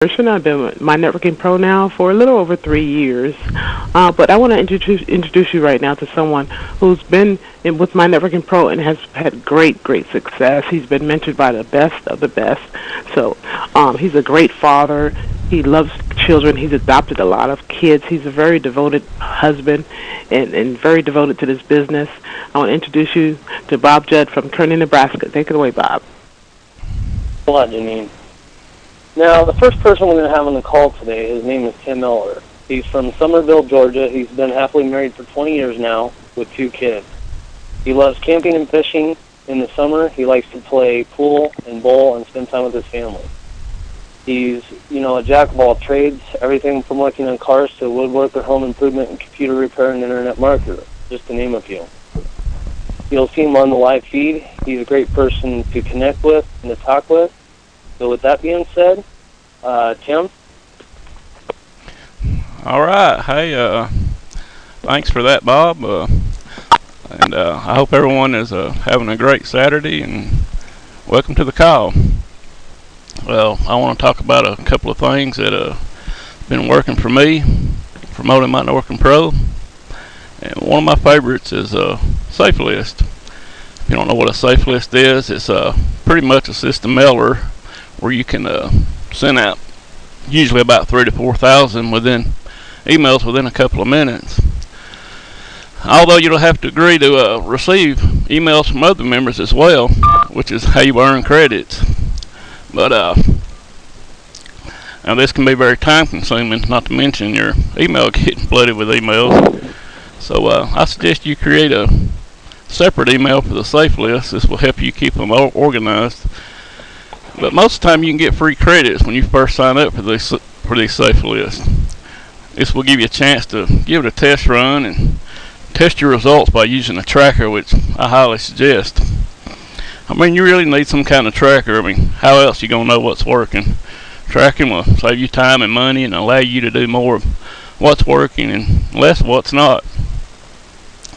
I've been with My Networking Pro now for a little over 3 years, but I want to introduce you right now to someone who's been with My Networking Pro and has had great success. He's been mentored by the best of the best. So he's a great father. He loves children. He's adopted a lot of kids. He's a very devoted husband and very devoted to this business. I want to introduce you to Bob Judd from Kearney, Nebraska. Take it away, Bob. Thanks a lot, Janine. Now, the first person we're going to have on the call today, his name is Tim Miller. He's from Summerville, Georgia. He's been happily married for 20 years now with 2 kids. He loves camping and fishing. In the summer, he likes to play pool and bowl and spend time with his family. He's, a jack of all trades, everything from working on cars to woodworker, home improvement, and computer repair and internet marketer, just to name a few. You'll see him on the live feed. He's a great person to connect with and to talk with. So with that being said, Tim? All right. Hey, thanks for that, Bob. And I hope everyone is having a great Saturday, and welcome to the call. Well, I want to talk about a couple of things that have been working for me, promoting my Networking Pro. And one of my favorites is safelist. If you don't know what a safelist is, it's pretty much a system mailer where you can send out usually about 3,000 to 4,000 emails within a couple of minutes. Although you don't have to agree to receive emails from other members as well, which is how you earn credits. But now this can be very time consuming, not to mention your email getting flooded with emails. So I suggest you create a separate email for the safe list. This will help you keep them organized. But most of the time you can get free credits when you first sign up for these safe lists. This will give you a chance to give it a test run and test your results by using a tracker, which I highly suggest. I mean, you really need some kind of tracker. I mean, how else you gonna know what's working? Tracking will save you time and money and allow you to do more of what's working and less of what's not.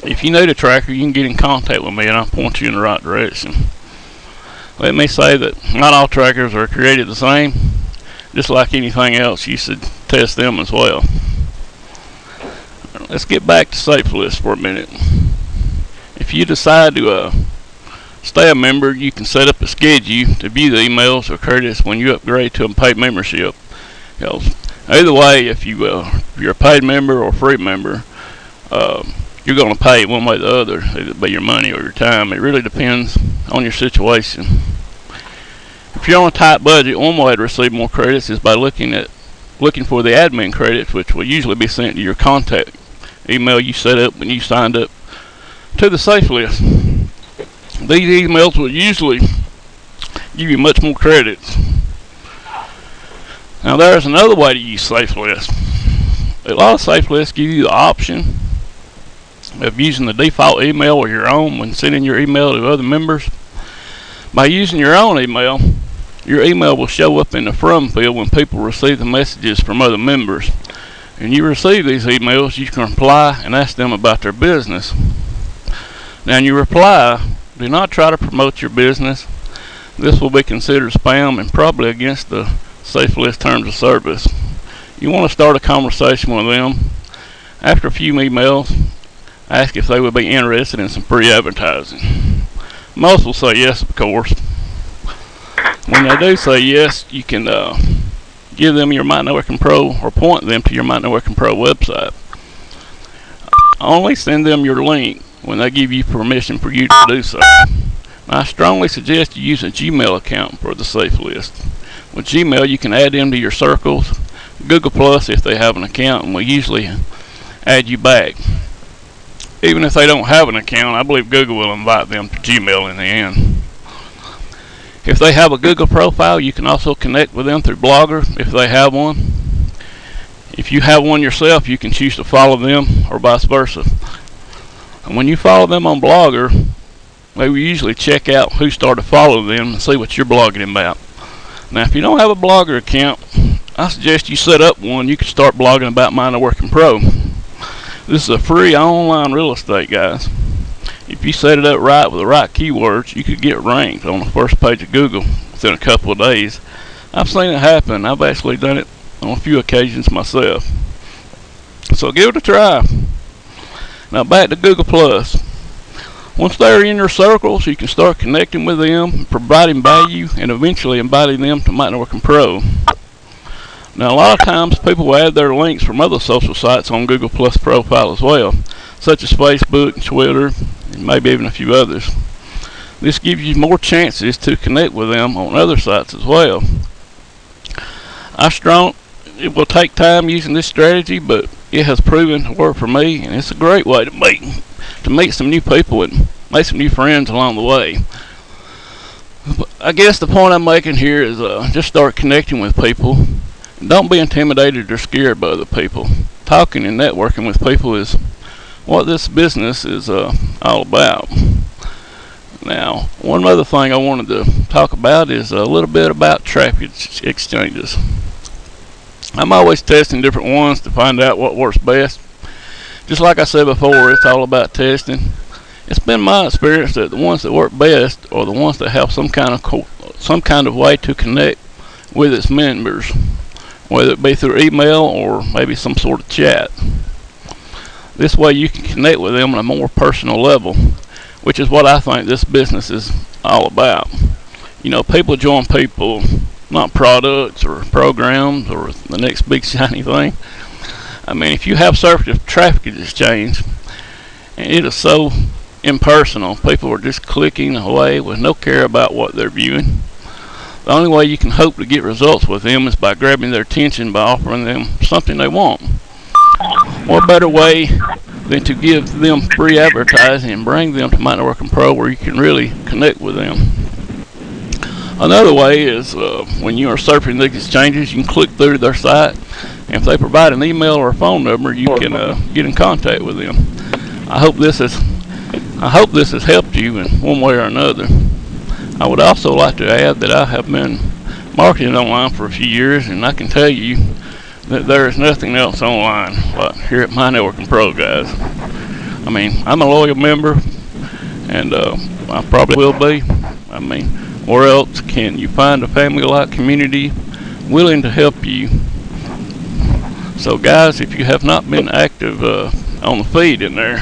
If you need a tracker, you can get in contact with me and I'll point you in the right direction. Let me say that not all trackers are created the same. Just like anything else, you should test them as well. Let's get back to safelist for a minute. If you decide to stay a member, you can set up a schedule to view the emails or credits when you upgrade to a paid membership. Either way, if you're a paid member or free member, you're going to pay one way or the other, either by your money or your time. It really depends on your situation. If you're on a tight budget, one way to receive more credits is by looking for the admin credits, which will usually be sent to your contact email you set up when you signed up to the safe list. These emails will usually give you much more credits. Now there's another way to use safe lists. A lot of safe lists give you the option of using the default email or your own when sending your email to other members. By using your own email will show up in the from field when people receive the messages from other members. And you receive these emails, you can reply and ask them about their business. Now in your reply, do not try to promote your business. This will be considered spam and probably against the safe list terms of service. You want to start a conversation with them. After a few emails, ask if they would be interested in some free advertising. Most will say yes, of course. When they do say yes, you can give them your Mynetworking Pro or point them to your Mynetworking Pro website. Only send them your link when they give you permission for you to do so. I strongly suggest you use a Gmail account for the safe list. With Gmail, you can add them to your circles. Google Plus, if they have an account, and will usually add you back. Even if they don't have an account, I believe Google will invite them to Gmail in the end. If they have a Google profile, you can also connect with them through Blogger if they have one. If you have one yourself, you can choose to follow them or vice versa. And when you follow them on Blogger, they will usually check out who started following them and see what you're blogging about. Now, if you don't have a Blogger account, I suggest you set up one. You can start blogging about Mynetworking Pro. This is a free online real estate, guys. If you set it up right with the right keywords, you could get ranked on the first page of Google within a couple of days. I've seen it happen. I've actually done it on a few occasions myself. So give it a try. Now back to Google Plus. Once they're in your circles, you can start connecting with them, providing value, and eventually inviting them to Mynetworking Pro. Now a lot of times people will add their links from other social sites on Google Plus profile as well, such as Facebook, Twitter, and maybe even a few others. This gives you more chances to connect with them on other sites as well. It will take time using this strategy, but it has proven to work for me, and it's a great way to meet some new people and make some new friends along the way. But I guess the point I'm making here is just start connecting with people. Don't be intimidated or scared by other people. Talking and networking with people is what this business is all about. Now, one other thing I wanted to talk about is a little bit about traffic exchanges. I'm always testing different ones to find out what works best. Just like I said before, it's all about testing. It's been my experience that the ones that work best are the ones that have some kind of way to connect with its members, whether it be through email or maybe some sort of chat. This way you can connect with them on a more personal level, which is what I think this business is all about. You know, people join people, not products or programs or the next big shiny thing. I mean, if you have surface traffic exchange and it is so impersonal, people are just clicking away with no care about what they're viewing. The only way you can hope to get results with them is by grabbing their attention by offering them something they want. What better way than to give them free advertising and bring them to Mynetworking Pro where you can really connect with them. Another way is when you are surfing these exchanges, you can click through their site, and if they provide an email or a phone number, you can get in contact with them. I hope this has helped you in one way or another. I would also like to add that I have been marketing online for a few years, and I can tell you that there is nothing else online like here at Mynetworking Pro, guys. I mean, I'm a loyal member, and I probably will be. I mean, where else can you find a family-like community willing to help you? So guys, if you have not been active on the feed in there,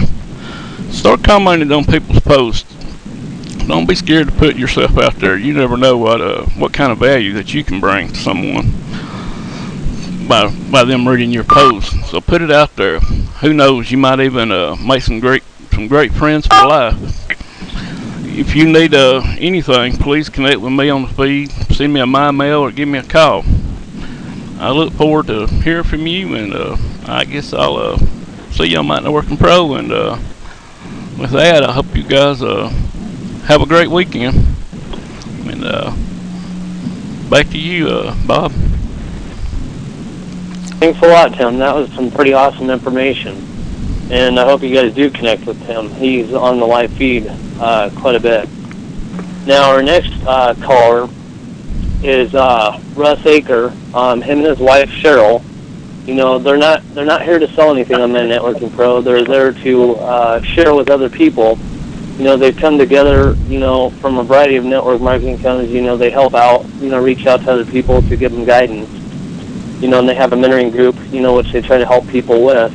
start commenting on people's posts. Don't be scared to put yourself out there. You never know what kind of value that you can bring to someone by them reading your posts. So put it out there. Who knows, you might even make some great friends for life. If you need anything, please connect with me on the feed. Send me a my mail or give me a call. I look forward to hearing from you, and I guess I'll see you on Mynetworking Pro. And with that, I hope you guys have a great weekend. And back to you, Bob. Thanks a lot, Tim. That was some pretty awesome information. And I hope you guys do connect with Tim. He's on the live feed quite a bit. Now, our next caller is Russ Aker. Him and his wife, Cheryl. You know, they're not here to sell anything on Mynetworking Pro. They're there to share with other people. You know, they've come together, you know, from a variety of network marketing companies. You know, they help out, you know, reach out to other people to give them guidance. You know, and they have a mentoring group, you know, which they try to help people with.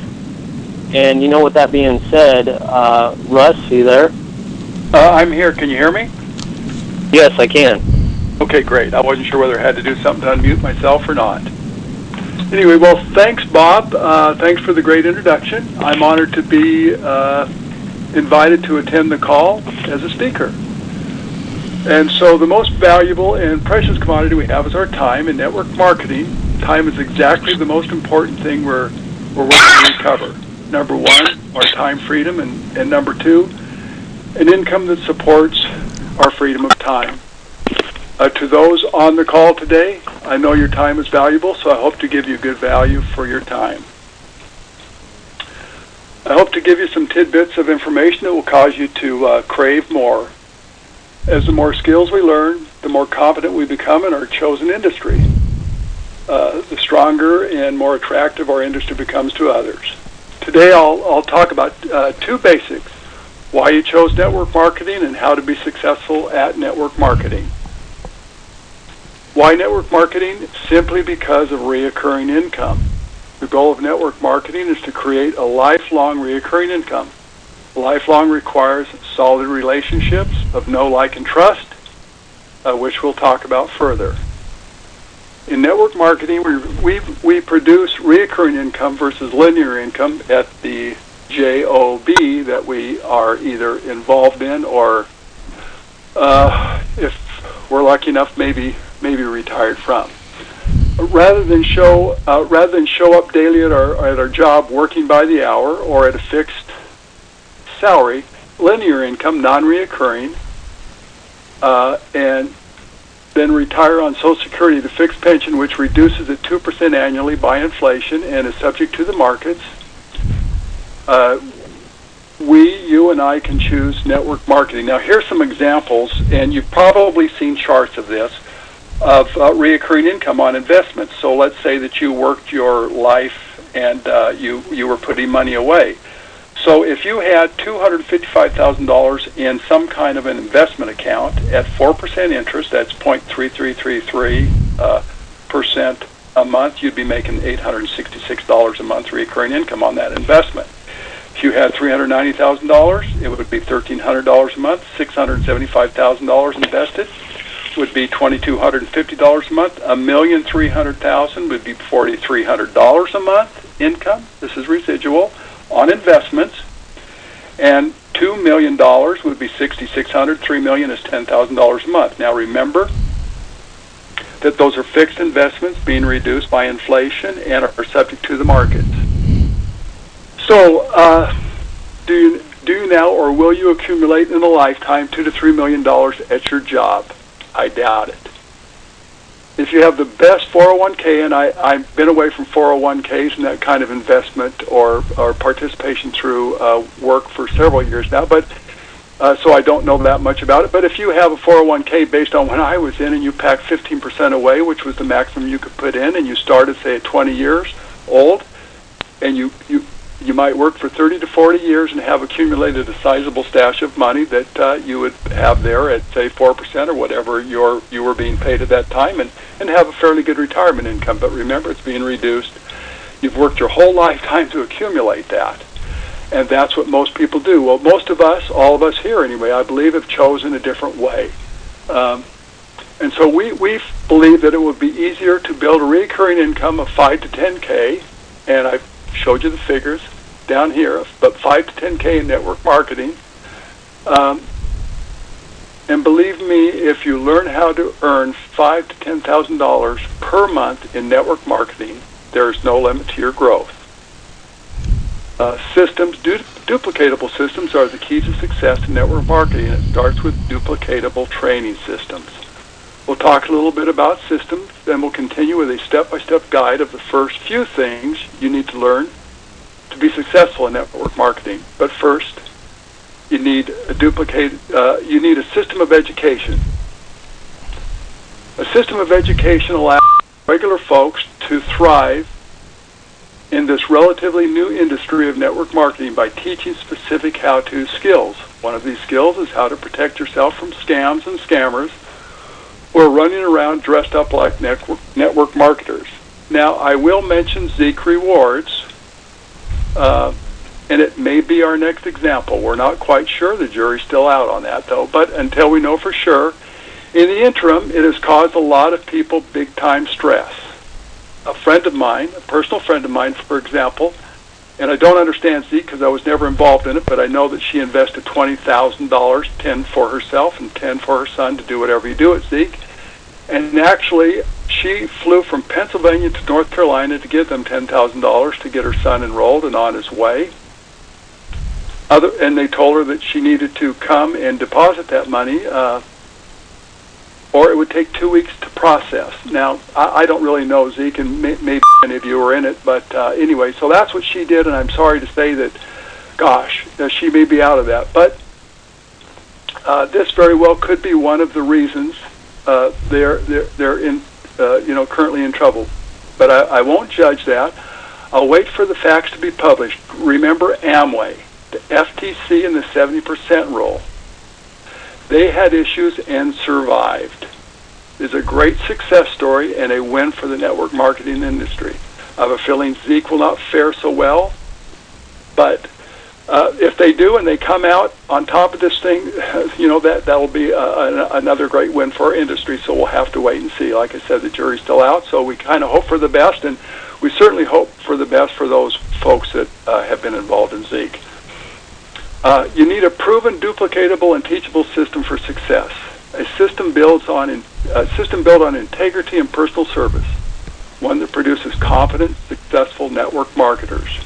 And, you know, with that being said, Russ, are you there? I'm here. Can you hear me? Yes, I can. Okay, great. I wasn't sure whether I had to do something to unmute myself or not. Anyway, well, thanks, Bob. Thanks for the great introduction. I'm honored to be invited to attend the call as a speaker. And so the most valuable and precious commodity we have is our time in network marketing. Time is exactly the most important thing we're working to recover. Number one, our time freedom, and number two, an income that supports our freedom of time. To those on the call today, I know your time is valuable, so I hope to give you good value for your time. I hope to give you some tidbits of information that will cause you to crave more. As the more skills we learn, the more confident we become in our chosen industry. The stronger and more attractive our industry becomes to others. Today I'll talk about two basics: why you chose network marketing and how to be successful at network marketing. Why network marketing? Simply because of reoccurring income. The goal of network marketing is to create a lifelong reoccurring income. Lifelong requires solid relationships of know, like, and trust, which we'll talk about further. In network marketing, we produce reoccurring income versus linear income at the JOB that we are either involved in or, if we're lucky enough, maybe retired from. Rather than show up daily at our job working by the hour or at a fixed salary, linear income, non-reoccurring, and then retire on Social Security, the fixed pension, which reduces at 2% annually by inflation and is subject to the markets. You and I can choose network marketing. Now, here's some examples, and you've probably seen charts of this, of reoccurring income on investments. So let's say that you worked your life and you were putting money away. So if you had $255,000 in some kind of an investment account at 4% interest, that's 0.3333% a month, you'd be making $866 a month recurring income on that investment. If you had $390,000, it would be $1,300 a month. $675,000 invested would be $2,250 a month. $1,300,000 would be $4,300 a month income. This is residual on investments, and $2 million would be $6,600. $3 million is $10,000 a month. Now remember that those are fixed investments being reduced by inflation and are subject to the markets. So, do you now, or will you accumulate in a lifetime $2 to $3 million at your job? I doubt it. If you have the best 401k, and I've been away from 401ks and that kind of investment or participation through work for several years now, but so I don't know that much about it. But if you have a 401k based on when I was in, and you packed 15% away, which was the maximum you could put in, and you started, say, at 20 years old, and you might work for 30 to 40 years and have accumulated a sizable stash of money that you would have there at, say, 4% or whatever you were being paid at that time, and have a fairly good retirement income. But remember, it's being reduced. You've worked your whole lifetime to accumulate that, and that's what most people do. Well, most of us, all of us here anyway, I believe, have chosen a different way. And so we believe that it would be easier to build a recurring income of 5 to 10K, and I've showed you the figures down here, but 5 to 10K in network marketing. And believe me, if you learn how to earn $5,000 to $10,000 per month in network marketing, there is no limit to your growth. Duplicatable systems are the key to success in network marketing. It starts with duplicatable training systems. We'll talk a little bit about systems, then we'll continue with a step-by-step guide of the first few things you need to learn to be successful in network marketing. But first, you need a system of education. A system of education allows regular folks to thrive in this relatively new industry of network marketing by teaching specific how-to skills. One of these skills is how to protect yourself from scams and scammers who are running around dressed up like network marketers. Now, I will mention Zeek Rewards, and it may be our next example. We're not quite sure. The jury's still out on that, though. But until we know for sure, in the interim, it has caused a lot of people big-time stress. A friend of mine, a personal friend of mine, for example, and I don't understand Zeek because I was never involved in it, but I know that she invested $20,000, 10 for herself and 10 for her son to do whatever you do at Zeek. And actually, she flew from Pennsylvania to North Carolina to give them $10,000 to get her son enrolled and on his way. And they told her that she needed to come and deposit that money, or it would take 2 weeks to process. Now, I don't really know Zeke, and maybe many of you were in it, but anyway, so that's what she did, and I'm sorry to say that, gosh, she may be out of that. But this very well could be one of the reasons they're in, currently in trouble. But I won't judge that. I'll wait for the facts to be published. Remember Amway, the FTC, and the 70% rule. They had issues and survived. is a great success story and a win for the network marketing industry. I have a feeling Zeke will not fare so well, but if they do and they come out on top of this thing, that'll be another great win for our industry. So we'll have to wait and see. Like I said, the jury's still out, so we kind of hope for the best, and we certainly hope for the best for those folks that have been involved in Zeke. You need a proven, duplicatable, and teachable system for success. A system built on integrity and personal service. One that produces confident, successful network marketers.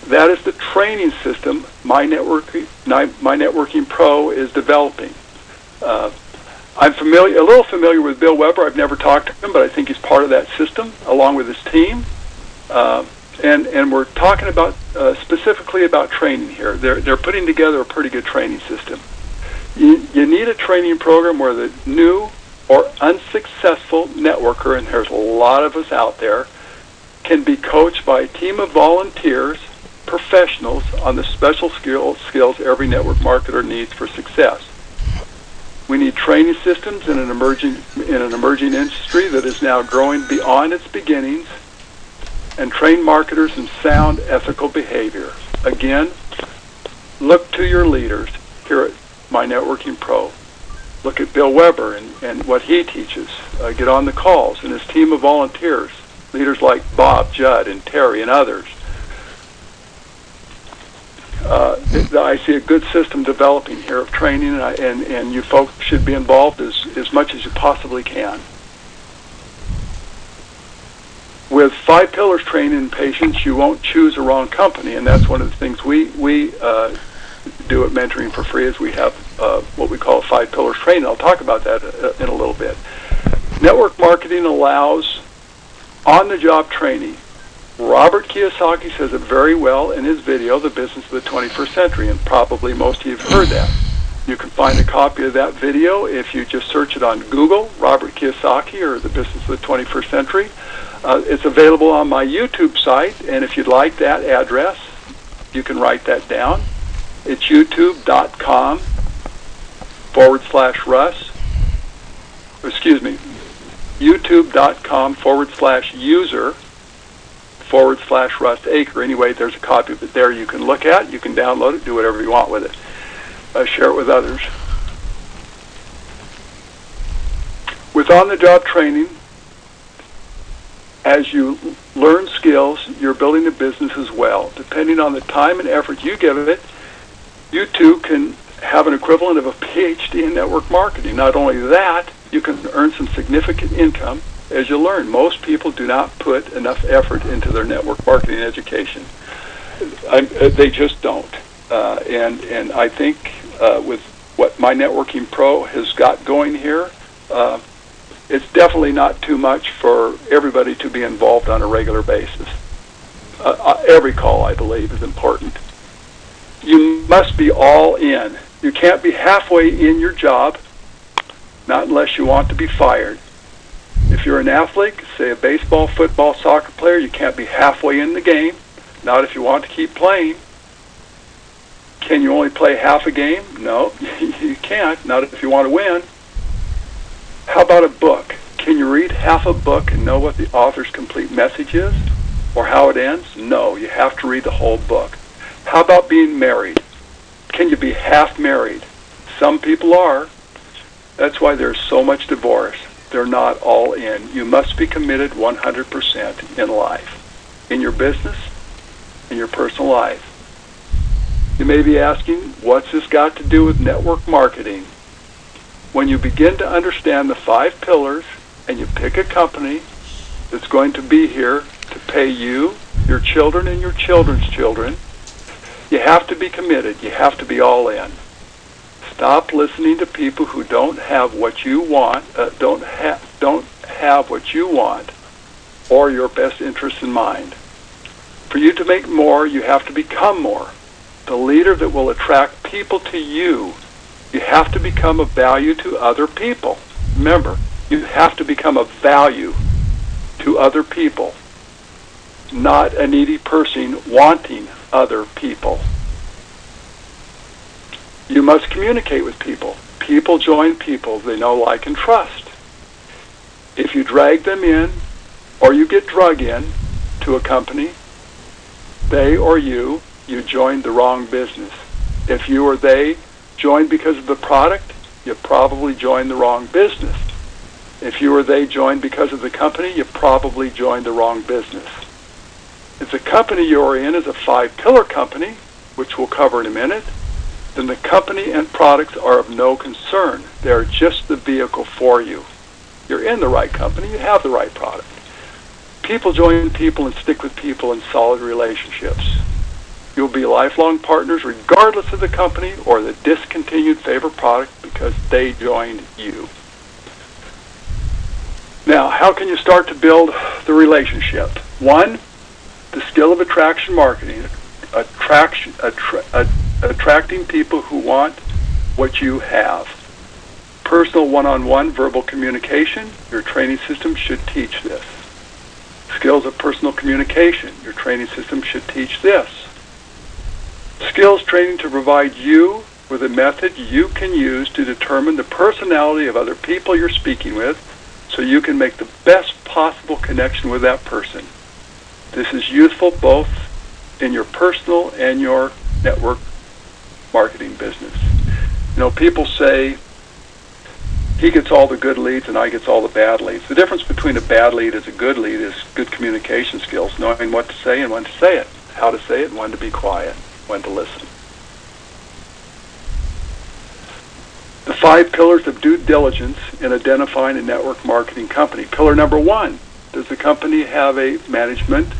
That is the training system Mynetworking Pro is developing. I'm a little familiar with Bill Weber. I've never talked to him, but I think he's part of that system, along with his team. And we're talking about specifically about training here. They're putting together a pretty good training system. You need a training program where the new or unsuccessful networker, and there's a lot of us out there, can be coached by a team of volunteers, professionals on the special skills every network marketer needs for success. We need training systems in an emerging industry that is now growing beyond its beginnings, and train marketers in sound ethical behavior. Again, look to your leaders here at Mynetworking Pro. Look at Bill Weber and what he teaches. Get on the calls and his team of volunteers, leaders like Bob, Judd, and Terry, and others. I see a good system developing here of training, and you folks should be involved as much as you possibly can. With 5 pillars training in patience, you won't choose a wrong company, and that's one of the things we do at Mentoring for Free is we have what we call 5 pillars training. I'll talk about that in a little bit. Network marketing allows on-the-job training. Robert Kiyosaki says it very well in his video, The Business of the 21st Century, and probably most of you have heard that. You can find a copy of that video if you just search it on Google, Robert Kiyosaki or The Business of the 21st Century. It's available on my YouTube site, and if you'd like that address, you can write that down. It's youtube.com/Russ. Excuse me, youtube.com/user/Russ Aker. Anyway, there's a copy of it there you can look at. You can download it, do whatever you want with it. Share it with others. With on-the-job training, as you learn skills, you're building a business as well. Depending on the time and effort you give it, you too can have an equivalent of a PhD in network marketing. Not only that, you can earn some significant income as you learn. Most people do not put enough effort into their network marketing education. They just don't. And I think with what Mynetworking Pro has got going here, it's definitely not too much for everybody to be involved on a regular basis. Every call, I believe, is important. You must be all in. You can't be halfway in your job, not unless you want to be fired. If you're an athlete, say a baseball, football, soccer player, you can't be halfway in the game, not if you want to keep playing. Can you only play half a game? No, you can't, not if you want to win. How about a book? Can you read half a book and know what the author's complete message is or how it ends? No, you have to read the whole book. How about being married? Can you be half married? Some people are. That's why there's so much divorce. They're not all in. You must be committed 100% in life, in your business, in your personal life. You may be asking, what's this got to do with network marketing? When you begin to understand the 5 pillars and you pick a company that's going to be here to pay you, your children, and your children's children, you have to be committed. You have to be all in. Stop listening to people who don't have what you want, don't have what you want, or your best interests in mind. For you to make more, you have to become more. The leader that will attract people to you. You have to become of value to other people. Remember, you have to become of value to other people, not a needy person wanting other people. You must communicate with people. People join people they know, like, and trust. If you drag them in, or you get drug in to a company, they or you joined the wrong business. If you or they joined because of the product, you probably joined the wrong business. If you or they joined because of the company, you probably joined the wrong business. If the company you're in is a 5-pillar company, which we'll cover in a minute, then the company and products are of no concern. They're just the vehicle for you. You're in the right company, you have the right product. People join people and stick with people in solid relationships. You'll be lifelong partners regardless of the company or the discontinued favorite product because they joined you. Now, how can you start to build the relationship? 1, the skill of attraction marketing. Attracting people who want what you have. Personal one-on-one verbal communication. Your training system should teach this. Skills of personal communication. Your training system should teach this. Skills training to provide you with a method you can use to determine the personality of other people you're speaking with so you can make the best possible connection with that person. This is useful both in your personal and your network marketing business. You know, people say, he gets all the good leads and I gets all the bad leads. The difference between a bad lead and a good lead is good communication skills, knowing what to say and when to say it, how to say it and when to be quiet, when to listen. The 5 pillars of due diligence in identifying a network marketing company. Pillar number 1, does the company have a management?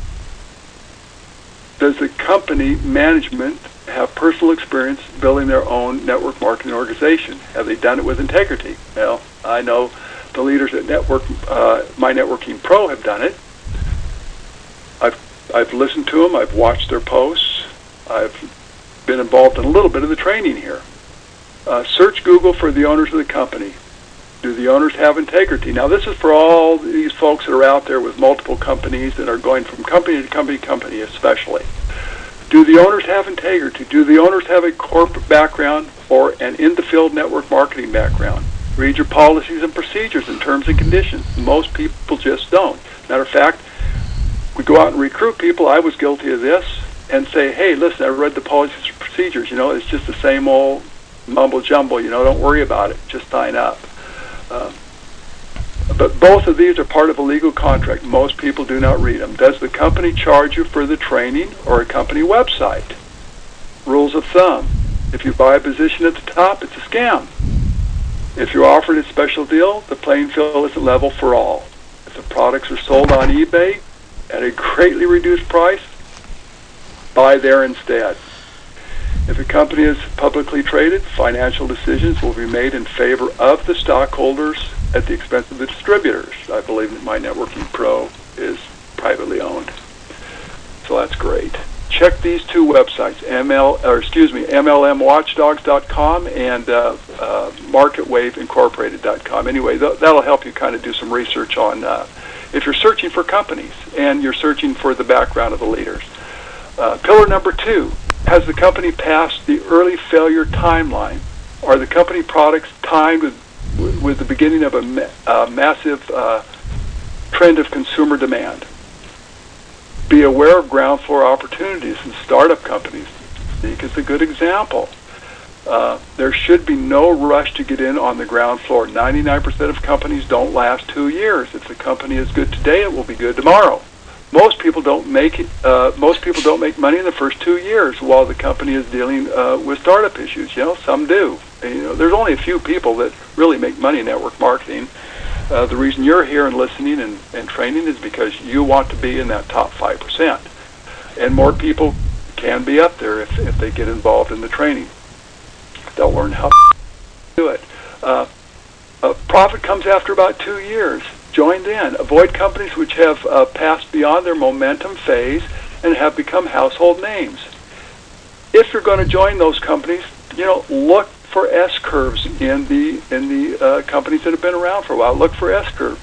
Does the company management have personal experience building their own network marketing organization? Have they done it with integrity? Well, I know the leaders at Mynetworkingpro have done it. I've listened to them. I've watched their posts. I've been involved in a little bit of the training here. Search Google for the owners of the company. Do the owners have integrity? Now, this is for all these folks that are out there with multiple companies that are going from company to company especially. Do the owners have integrity? Do the owners have a corporate background or an in-the-field network marketing background? Read your policies and procedures and terms and conditions. Most people just don't. Matter of fact, we go out and recruit people. I was guilty of this and say, hey, listen, I read the policies and procedures. You know, it's just the same old mumble jumble. You know, don't worry about it. Just sign up. But both of these are part of a legal contract. Most people do not read them. Does the company charge you for the training or a company website? Rules of thumb. If you buy a position at the top, it's a scam. If you're offered a special deal, the playing field isn't level for all. If the products are sold on eBay at a greatly reduced price, buy there instead. If a company is publicly traded, financial decisions will be made in favor of the stockholders at the expense of the distributors. I believe that Mynetworkingpro is privately owned. So that's great. Check these 2 websites, MLMwatchdogs.com and MarketWaveIncorporated.com. Anyway, that'll help you kind of do some research on if you're searching for companies and you're searching for the background of the leaders. Pillar number 2, has the company passed the early failure timeline? Are the company products timed with the beginning of a massive trend of consumer demand? Be aware of ground floor opportunities in startup companies. Seek is a good example. There should be no rush to get in on the ground floor. 99% of companies don't last 2 years. If the company is good today, it will be good tomorrow. Most people don't make money in the first 2 years while the company is dealing with startup issues. You know, some do. And, you know, there's only a few people that really make money in network marketing. The reason you're here and listening and training is because you want to be in that top 5%. And more people can be up there if they get involved in the training. They'll learn how to do it. Profit comes after about 2 years. Join in. Avoid companies which have passed beyond their momentum phase and have become household names. If you're going to join those companies, you know, look for S-curves in the companies that have been around for a while. Look for S-curve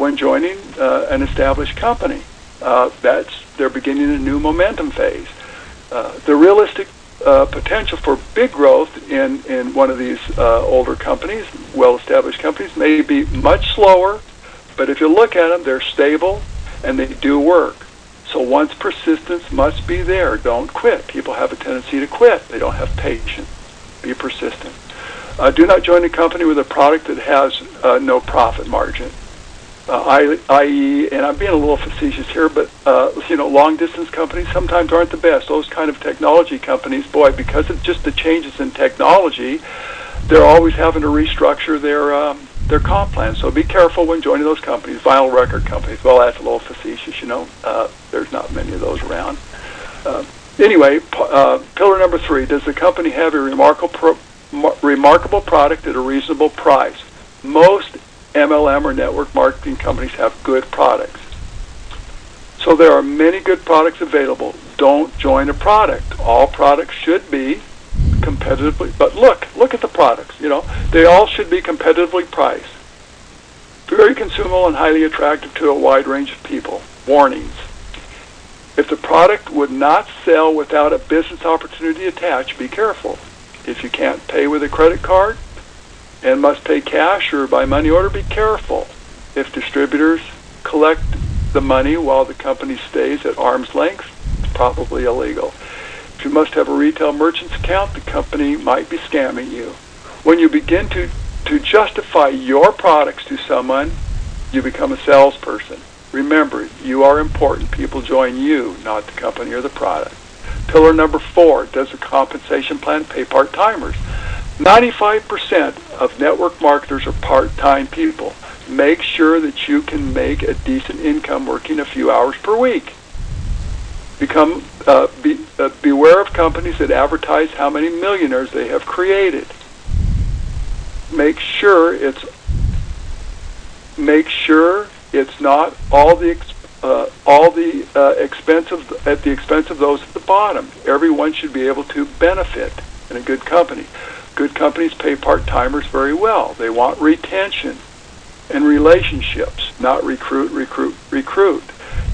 when joining an established company. They're beginning a new momentum phase. The realistic potential for big growth in one of these older companies, well-established companies, may be much slower But if you look at them, they're stable and they do work. So once persistence must be there, don't quit. People have a tendency to quit. They don't have patience. Be persistent. Do not join a company with a product that has no profit margin. I.e., and I'm being a little facetious here, but long-distance companies sometimes aren't the best. Those kind of technology companies, boy, because of just the changes in technology, they're always having to restructure their comp plan. So be careful when joining those companies. Vinyl record companies, well, that's a little facetious, there's not many of those around. Anyway, pillar number 3, does the company have a remarkable product at a reasonable price? Most MLM or network marketing companies have good products. So there are many good products available. Don't join a product. All products should be competitively, but look at the products, they all should be competitively priced. Very consumable and highly attractive to a wide range of people. Warnings. If the product would not sell without a business opportunity attached, be careful. If you can't pay with a credit card and must pay cash or by money order, be careful. If distributors collect the money while the company stays at arm's length, it's probably illegal. If you must have a retail merchant's account, the company might be scamming you. When you begin to justify your products to someone, you become a salesperson. Remember, you are important. People join you, not the company or the product. Pillar number 4, does the compensation plan pay part-timers? 95% of network marketers are part-time people. Make sure that you can make a decent income working a few hours per week. Beware of companies that advertise how many millionaires they have created. Make sure it's not at the expense of those at the bottom. Everyone should be able to benefit in a good company. Good companies pay part-timers very well. They want retention and relationships, not recruit.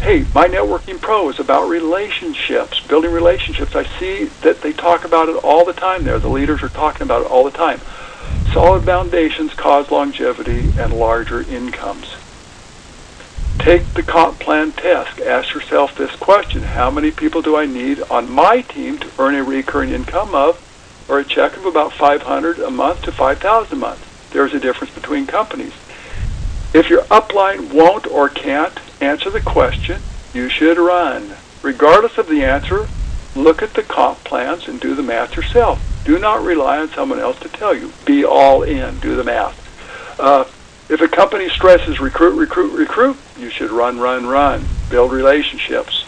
Hey, My Networking Pro is about relationships, building relationships. I see that they talk about it all the time there. The leaders are talking about it all the time. Solid foundations cause longevity and larger incomes. Take the comp plan test. Ask yourself this question: how many people do I need on my team to earn a recurring income or a check of about $500 a month to $5,000 a month? There's a difference between companies. If your upline won't or can't answer the question, you should run. Regardless of the answer, look at the comp plans and do the math yourself. Do not rely on someone else to tell you. Be all in. Do the math. If a company stresses recruit, you should run. Build relationships.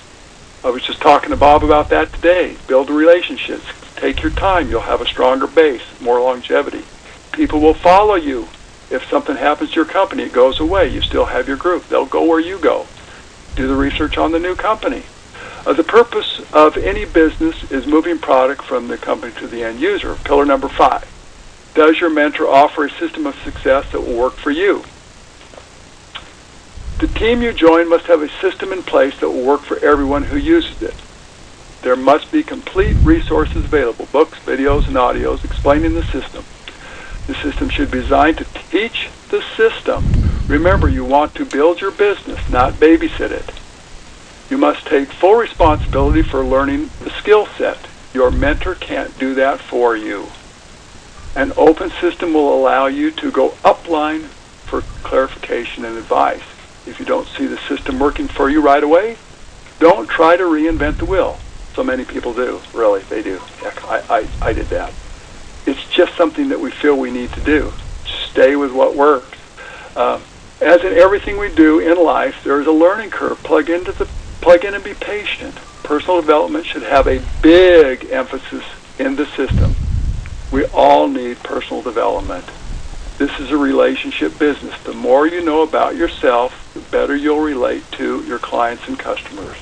I was just talking to Bob about that today. Build the relationships. Take your time. You'll have a stronger base, more longevity. People will follow you. If something happens to your company, it goes away. You still have your group. They'll go where you go. Do the research on the new company. The purpose of any business is moving product from the company to the end user. Pillar number 5. Does your mentor offer a system of success that will work for you? The team you join must have a system in place that will work for everyone who uses it. There must be complete resources available, books, videos, and audios explaining the system. The system should be designed to teach the system. Remember, you want to build your business, not babysit it. You must take full responsibility for learning the skill set. Your mentor can't do that for you. An open system will allow you to go upline for clarification and advice. If you don't see the system working for you right away, don't try to reinvent the wheel. So many people do. Really, they do. Heck, I did that. It's just something that we feel we need to do. Stay with what works. As in everything we do in life, there is a learning curve. Plug in and be patient. Personal development should have a big emphasis in the system. We all need personal development. This is a relationship business. The more you know about yourself, the better you'll relate to your clients and customers.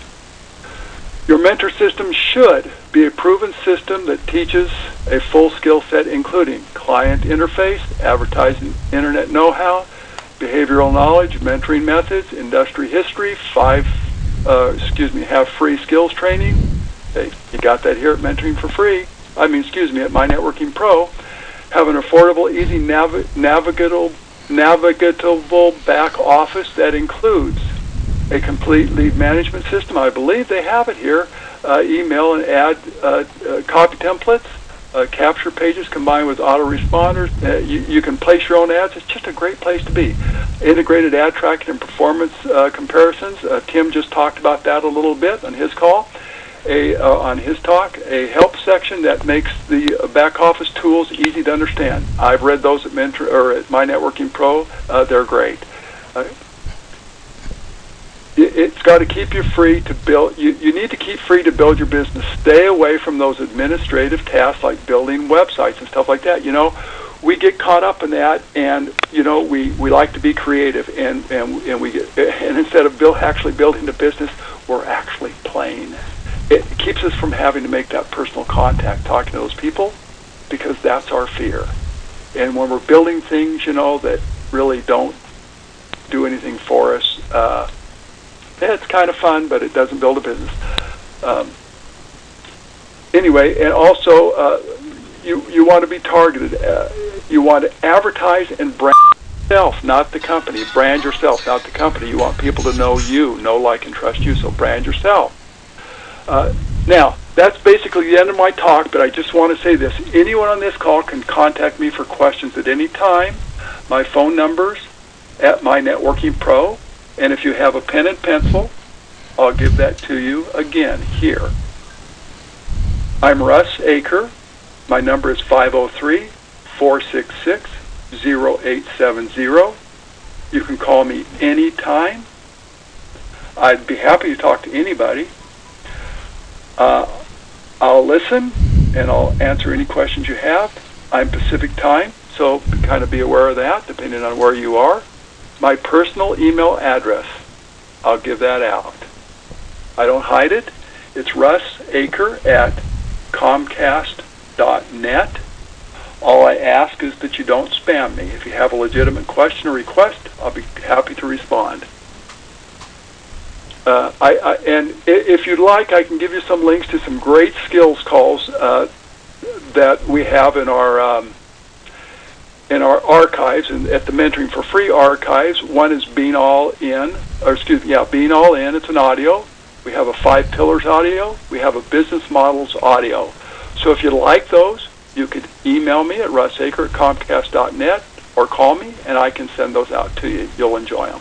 Your mentor system should be a proven system that teaches a full skill set, including client interface, advertising, internet know-how, behavioral knowledge, mentoring methods, industry history, have free skills training. Hey, you got that here at Mentoring for Free. at My Networking Pro. Have an affordable, easy, navigatable back office that includes a complete lead management system. I believe they have it here. Email and ad copy templates, capture pages combined with autoresponders. You can place your own ads. It's just a great place to be. Integrated ad tracking and performance comparisons. Tim just talked about that a little bit on his call. On his talk, a help section that makes the back office tools easy to understand. I've read those at My Networking Pro. They're great. It's got to keep you free to build. You need to keep free to build your business. Stay away from those administrative tasks like building websites and stuff like that. We get caught up in that, and we like to be creative, and instead of actually building the business, we're actually playing. It keeps us from having to make that personal contact, talking to those people, because that's our fear. And when we're building things, that really don't do anything for us, it's kind of fun, but it doesn't build a business. Anyway, and also, you want to be targeted. You want to advertise and brand yourself, not the company. Brand yourself, not the company. You want people to know you, know, like, and trust you, so brand yourself. Now, that's basically the end of my talk, but I just want to say this. Anyone on this call can contact me for questions at any time. My phone number's at Mynetworkingpro, and if you have a pen and pencil, I'll give that to you again here. I'm Russ Aker. My number is 503-466-0870. You can call me anytime. I'd be happy to talk to anybody. I'll listen, and I'll answer any questions you have. I'm Pacific time, so kind of be aware of that, depending on where you are. My personal email address, I'll give that out. I don't hide it. It's russaker@comcast.net. All I ask is that you don't spam me. If you have a legitimate question or request, I'll be happy to respond. And if you'd like, I can give you some links to some great skills calls that we have in our archives and at the Mentoring for Free archives. One is Being All In. It's an audio. We have a 5 Pillars audio. We have a Business Models audio. So if you like those, you could email me at russaker@comcast.net or call me, and I can send those out to you. You'll enjoy them.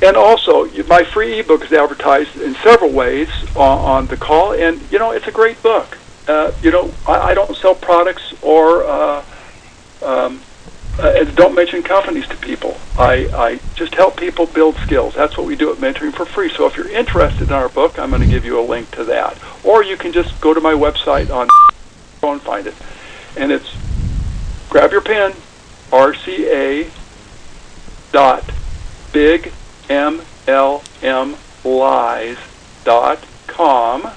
And also, my free ebook is advertised in several ways on the call, and it's a great book. I don't sell products or don't mention companies to people. I just help people build skills. That's what we do at Mentoring for Free. So if you're interested in our book, I'm going to give you a link to that, or you can just go to my website on and find it. And it's, grab your pen, rca.bigmlmlies.com.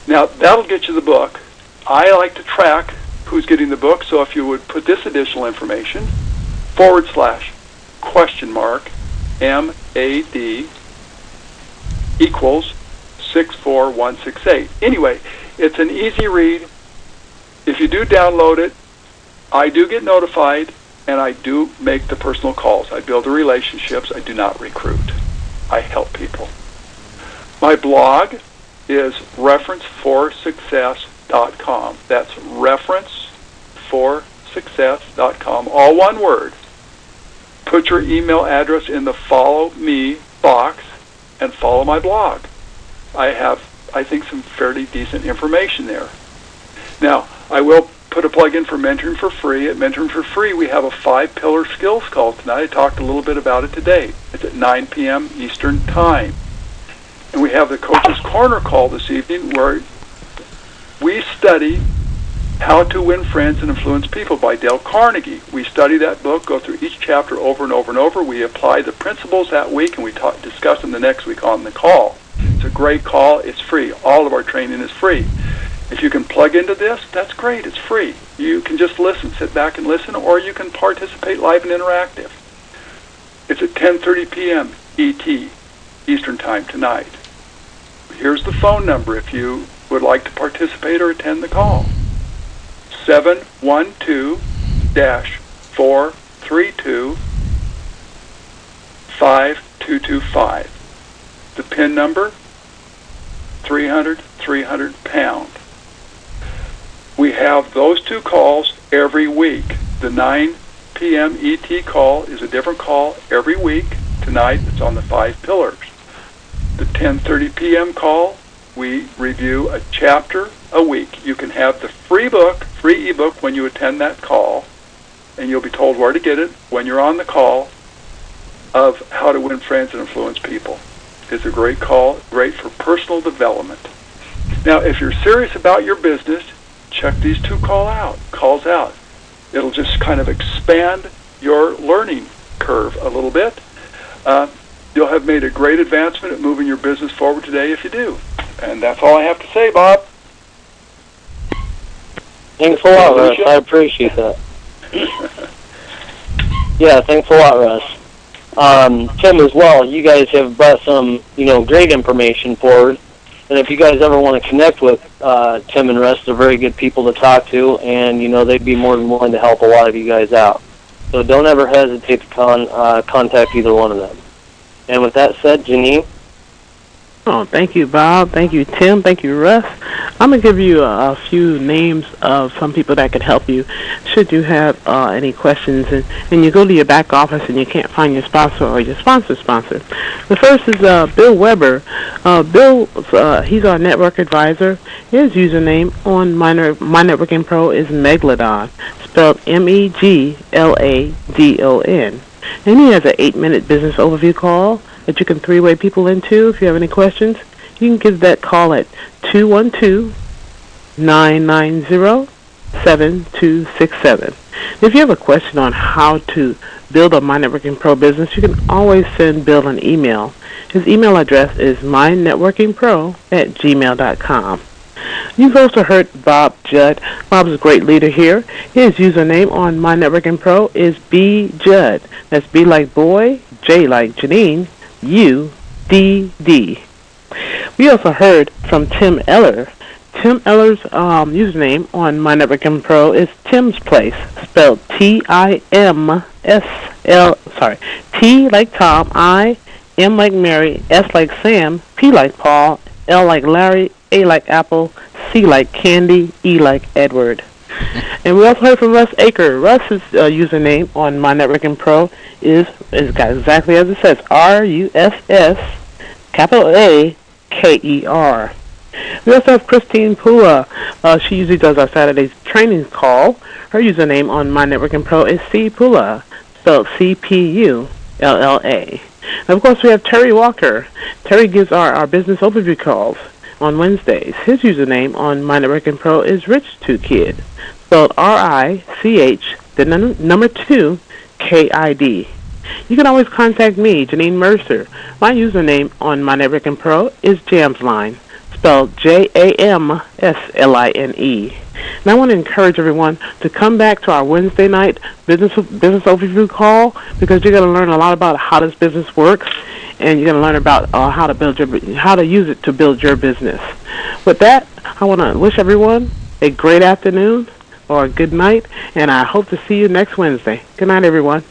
Now, that'll get you the book. I like to track who's getting the book, so if you would put this additional information, / MAD equals 64168. Anyway, it's an easy read. If you do download it, I do get notified, and I do make the personal calls. I build the relationships. I do not recruit. I help people. My blog is referenceforsuccess.com. That's referenceforsuccess.com, all one word. Put your email address in the follow me box and follow my blog. I have, I think, some fairly decent information there. Now, I will put a plug in for Mentoring for Free. At Mentoring for Free, we have a 5-pillar skills call tonight. I talked a little bit about it today. It's at 9 p.m. Eastern Time. And we have the Coach's Corner call this evening, where we study How to Win Friends and Influence People by Dale Carnegie. We study that book, go through each chapter over and over and over. We apply the principles that week, and we discuss them the next week on the call. It's a great call. It's free. All of our training is free. If you can plug into this, that's great. It's free. You can just listen, sit back and listen, or you can participate live and interactive. It's at 10:30 p.m. ET, Eastern Time tonight. Here's the phone number if you would like to participate or attend the call. 712-432-5225. The PIN number, 300 pound. We have those two calls every week. The 9 p.m. ET call is a different call every week. Tonight it's on the 5 pillars. The 10:30 p.m. call, we review a chapter a week. You can have the free ebook when you attend that call, and you'll be told where to get it when you're on the call, of How to Win Friends and Influence People. It's a great call, great for personal development. Now, if you're serious about your business, check these two calls out. It'll just kind of expand your learning curve a little bit. You'll have made a great advancement at moving your business forward today if you do. And that's all I have to say, Bob. Thanks a lot, Russ. I appreciate that. Yeah, thanks a lot, Russ. Tim, as well, you guys have brought some, great information forward. And if you guys ever want to connect with Tim and Russ, they're very good people to talk to, and, they'd be more than willing to help a lot of you guys out. So don't ever hesitate to contact either one of them. And with that said, Janine? Oh, thank you, Bob. Thank you, Tim. Thank you, Russ. I'm going to give you a few names of some people that could help you should you have any questions and you go to your back office and you can't find your sponsor or your sponsor. The first is Bill Weber. Bill, he's our network advisor. His username on My Networking Pro is Megalodon, spelled Megladon. And he has an 8-minute business overview call that you can three-way people into. If you have any questions, you can give that call at 212-990-7267. If you have a question on how to build a My Networking Pro business, you can always send Bill an email. His email address is mynetworkingpro@gmail.com. You've also heard Bob Judd. Bob's a great leader here. His username on My Networking Pro is B Judd. That's B like boy, J like Janine, U, D, D. We also heard from Tim Eller. Tim Eller's username on My Networking Pro is Tim's Place, spelled T-I-M-S-L, T like Tom, I, M like Mary, S like Sam, P like Paul, L like Larry, A like Apple, C like Candy, E like Edward. And we also heard from Russ Aker. Russ's username on My Networking Pro is got exactly as it says, R-U-S-S, capital A-K-E-R. We also have Christine Pula. She usually does our Saturday's training call. Her username on My Networking Pro is C Pula, spelled C-P-U-L-L-A. And of course, we have Terry Walker. Terry gives our business overview calls on Wednesdays. His username on My Networking Pro is Rich2Kid, spelled R-I-C-H, the number 2, K-I-D. You can always contact me, Janine Mercer. My username on My Networking Pro is Jamsline, spelled J-A-M-S-L-I-N-E. And I want to encourage everyone to come back to our Wednesday night business overview call, because you're going to learn a lot about how this business works, and you're going to learn about how to use it to build your business. With that, I want to wish everyone a great afternoon or a good night, and I hope to see you next Wednesday. Good night, everyone.